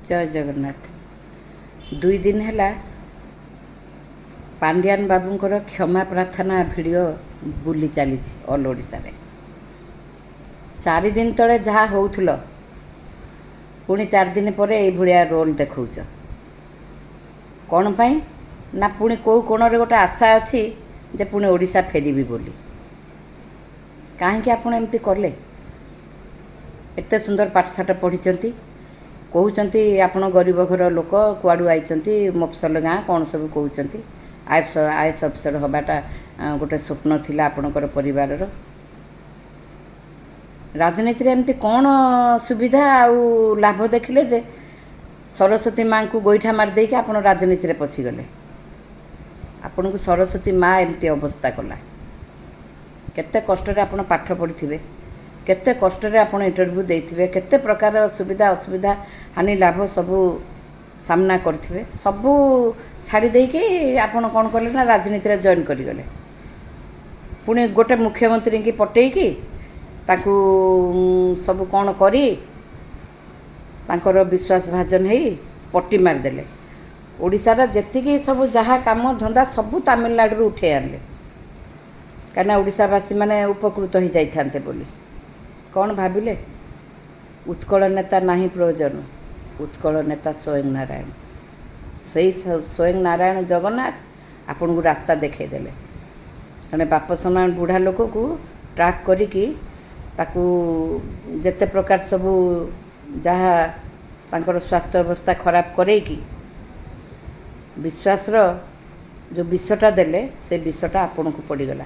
जय जगन्नाथ। 2 दिन है पांड्यान बाबूंकर क्षमा प्रार्थना वीडियो बुली चली ऑल ओडिशा रे। 4 दिन तले जहाँ होउथुल पुणी 4 दिन पर ये रोल देखौच कौन पाई ना पुणी कौ कोण रे गोटे आशा अच्छी जे पुणी ओडिशा फेरबी बोली कहीं आपड़ एमती कले एत सुंदर पाठशाठ पढ़ी कहते आपण गरीब घर लोक कुआड़ू आई मफसल गाँ कौन सब कहते आईएएस अफिसर हवाटा गोटे स्वप्न थिला आपणकर परिवार राजनीति एमती कौन सुविधा आउ लाभ देखिले जे सरस्वती माँ को गोईठा मारदे कि आपण राजनीति रे पशिगले आपण को सरस्वती माँ एमती अवस्था कला केते कष्ट रे आपण पाठ पढ़ी थे केते कष्ट रे आपण इंटरव्यू देथिबे केते प्रकार सुविधा असुविधा हानि लाभ सबू सामना करथिबे सबू छाड़ी देकी आपण कौन कले ना राजनीति रे जॉइन करिगले पुणी गोटे मुख्यमंत्री की पटेकी ताकू सब कौन करी तांकर विश्वास भाजन है पट्टी मारदेले ओडिशार जेतिकी सब जहाँ काम धंदा सबू तमिलनाडु उठे आनले कहीं ओडिशावासी माने उपकृत हो जाते बोली कौन भाविले उत्कल नेता नहीं प्रयोजन उत्कल नेता स्वयं नारायण से स्वयं नारायण जगन्नाथ आपन को रास्ता देखईदेले जड़े बाप समान बुढ़ा लोक को ट्राक करिकी ताकू जेते प्रकार सबू जहाँ तांकर स्वास्थ्य अवस्था खराब करेकी विश्वास जो विषटा देले से विषटा आपन को पड़ीगला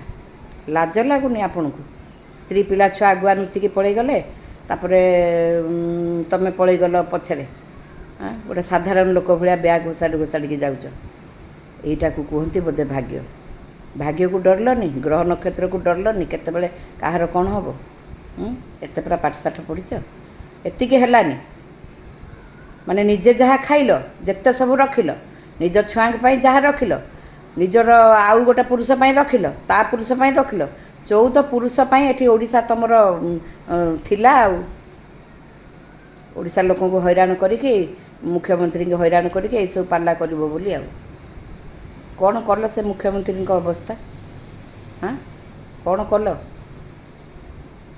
लाज लगुनि आपन को स्त्री पिला छुआ आगुआ नुचिकी पलैगले तापरे तमें पलैगल पछरे गोटे साधारण लोक भाया ब्याग घोषाड़ी घोषाड़ी जाऊच यहीटा को कहते बोधे भाग्य भाग्य को डरलनी ग्रह नक्षत्र को डरलनी केतेबेले कहार कौन हम एत पूरा पाठशाठ पढ़ीच एतिकी हेलानी माने निजे जहाँ खाइल जेते सब रखिल निज छुआ जहाँ रखिल निजर आउ गोटे पुरुष रखिल ता पुरुष रखिल 14 पुरुष एठी ओडिशा तमर थिला ओडिशा लोक को हैरान करिके मुख्यमंत्री को हैरान करिके ये सब पाला करिवो बोली आ कौन कल से मुख्यमंत्री को अवस्था हाँ कौन कल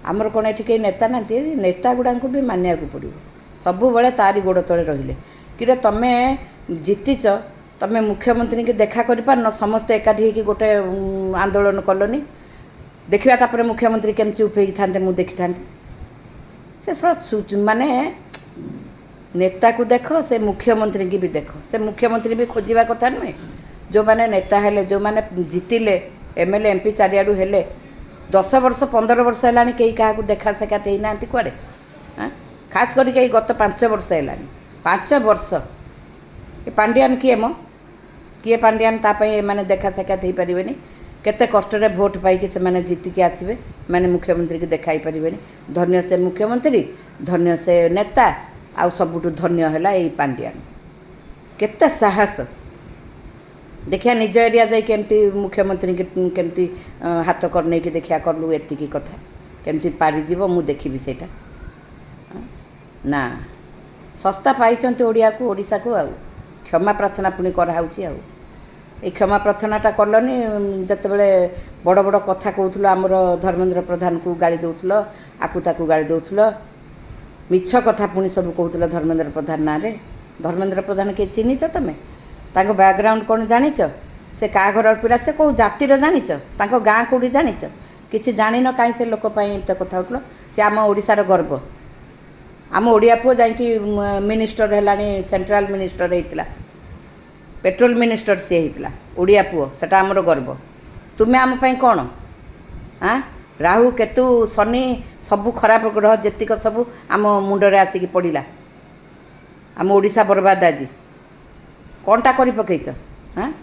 आमर कौन एठी कई नेता ना नेता गुड़ा को भी मानिया को पड़ो सबु बळे तारी गोड़ तले रहिले कि तमे जीतिच तमे मुख्यमंत्री के देखा कर पारन समस्ते एकाठी होकर गोटे आंदोलन कलनी देखा तापर मुख्यमंत्री केम चुप हो था मुझे देखी था से माने नेता को देख से मुख्यमंत्री की भी देख से मुख्यमंत्री भी खोजा कथा नुहे जो मैंने नेता हेले जो मैंने जीतिले एमएलए एमपी चारियाडू हेले 10 वर्ष 15 वर्ष है कहीं क्या देखा साक्षात होना कड़े हाँ खास करके गत 5 वर्ष है 5 वर्ष ये पांड्यान किए मो किए पांड्यान तापाई मैंने देखा साक्षात हो पारे केते कष्ट रे भोट पाई से मैंने जीतिकी आसबे मैंने मुख्यमंत्री की देखाई पारे धन्य से मुख्यमंत्री धन्य से नेता आउ सबुठु धन्य है ये पांड्यान केते साहस देखिया निज एरिया जाई केमती मुख्यमंत्री केमती हाथ कर नहीं कि देखिया करलु एतिकी कथा केमती पारी जीव मु देखिबी सेटा ना सस्ता पाइचंती ओडिया को ओडिशा को आउ क्षमा प्रार्थना पुणी कराऊँच आउ ये क्षमा प्रार्थनाटा कलनी जितेबले बड़ बड़ कथा कहूल आमर धर्मेंद्र प्रधान को गाड़ी दौल आकू ताकू गाड़ी दौल मिछ कथा पुणी सब कहूल धर्मेंद्र प्रधान ना रे धर्मेंद्र प्रधान के चिन्हिच तुम ताको बैकग्राउंड कौन जानिच से क्या घर पिला से कौ जातिर जानिच ताको गाँ कौटी जानिच किसी जान कहीं से लोक तो कथा होल से आम ओडिशार गर्व आम ओडिया पुओ जाकि मिनिस्टर है सेंट्रल मिनिस्टर होता पेट्रोल मिनिस्टर सी होता ओडिया पुओ सेटा आमर गर्व तुम्हें आम कौन हाँ राहु केतु शनि सबू खराब ग्रह जेतिक सबू आम मुंडरे आसिकी पड़ा आम ओडिशा बर्बाद आज कौनटा कर पकईच हाँ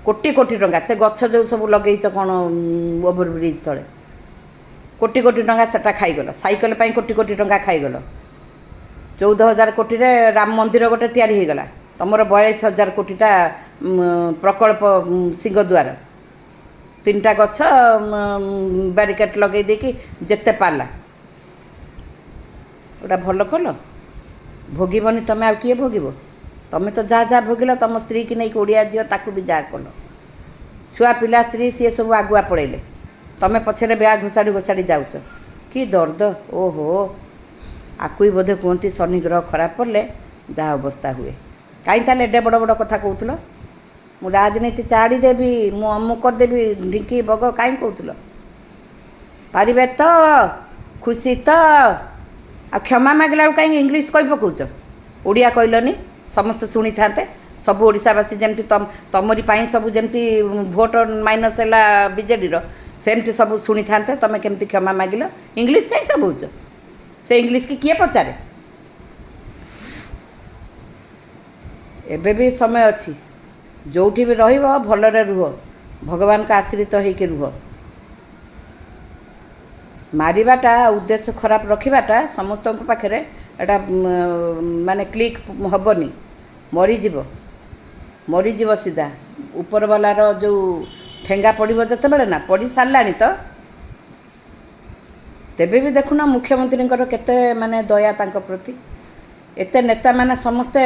कोटी कोटी टंका से गछ जो सब लगेच कौन ओवर ब्रिज तले कोटी कोटी टंका सेटा खाईगल साइकेल कोटी कोटी टंका खाईगल 14,000 कोटी रे राम मंदिर गोटे तैयारी होगला तुमर 42,000 कोटीटा प्रकल्प सिंहद्वार 3टा गछ बैरिकेड लगे देकी जेते पाला गोटा भल कल भोगबनी तुम आ किए भोग तुम तो जहाँ जहाँ भोगिल तुम स्त्री की नहीं ओडिया झील ताकू भी जहाँ कल छुआ पिला स्त्री सी सब आगुआ पड़ेले तुम पछे ब्याग घोषाड़ी घोषाड़ी जाऊच कि दर्द ओहो आकु बोधे कहती शनि ग्रह खराब पड़े जहाँ अवस्था हुए कहीं ताले एडे बड़ बड़ कथा कहूल मु राजनीति छाड़देवी मु अमुक करदेवी ढिंकी बग कहीं कहूल पारे तो खुशी तो आ क्षमा मागला कहीं इंग्लीश कही पकाउच ओडिया कहलनी समस्ते शुणी था सब ओडावासी जमी तमरी सब जमी भोट माइनस है बीजेडी सेमती सब शुणी था तुम केमती क्षमा मागिल इंग्लीश कहीं चबौच से इंग्लीश की किए पचारे एबे भी समय अच्छी जोठी भी भलरे रुह भगवान का आश्रित होइके रुह मारिबाटा उद्देश्य खराब रखिबाटा समस्त पाखे एटा माने क्लिक हबनी मरीजीव सीधा ऊपर वालार जो ठेंगा पड़ो जिते बड़े ना पड़ सारा तो तेबे भी देखुना मुख्यमंत्री केते माने दया तांको प्रति एते नेता माने समस्ते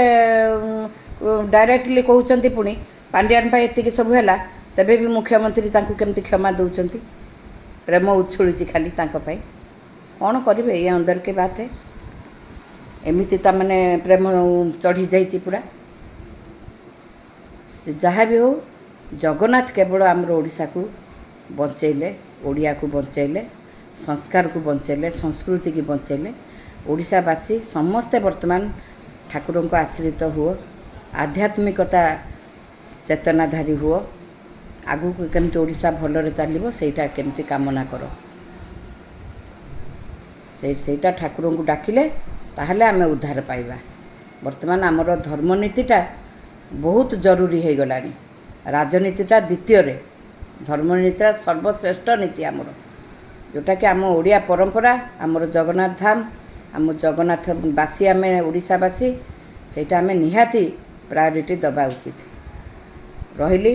डायरेक्टली कहउचंती पुणी पांड्यान पाई एतिकी सब हैला तेबे भी मुख्यमंत्री तांको केमती क्षमा दउचंती प्रेम उछुळुची खाली तांको पाई कौन करेंगे ये अंदर के बात है एमती ताने प्रेम चढ़ी जाइए पूरा जहाँ भी हो जगन्नाथ केवल आमर ओडिशा को बंचैले ओडिया को बंचैले संस्कार को बंचैले संस्कृति की बंचैले ओडिशावासी समस्ते वर्तमान ठाकुर को आश्रित हुओ आध्यात्मिकता चेतनाधारी हुओ आगु केमती ओडिशा भलरे चलो सेटा केमती कामना कर सेटा ठाकुर को डाकिले ताहले आमे उद्धार पाइबा वर्तमान आमर धर्मनीतिटा बहुत जरूरी हो गलानी राजनीतिटा द्वितीय रे धर्मनीतिटा सर्वश्रेष्ठ नीति आमर जोटा कि आम ओडिया परंपरा आमर जगन्नाथ धाम आम जगन्नाथवासी आम ओडिशावासी सेटा आमे निहाती प्रायोरिटी दबा उचित रहिली।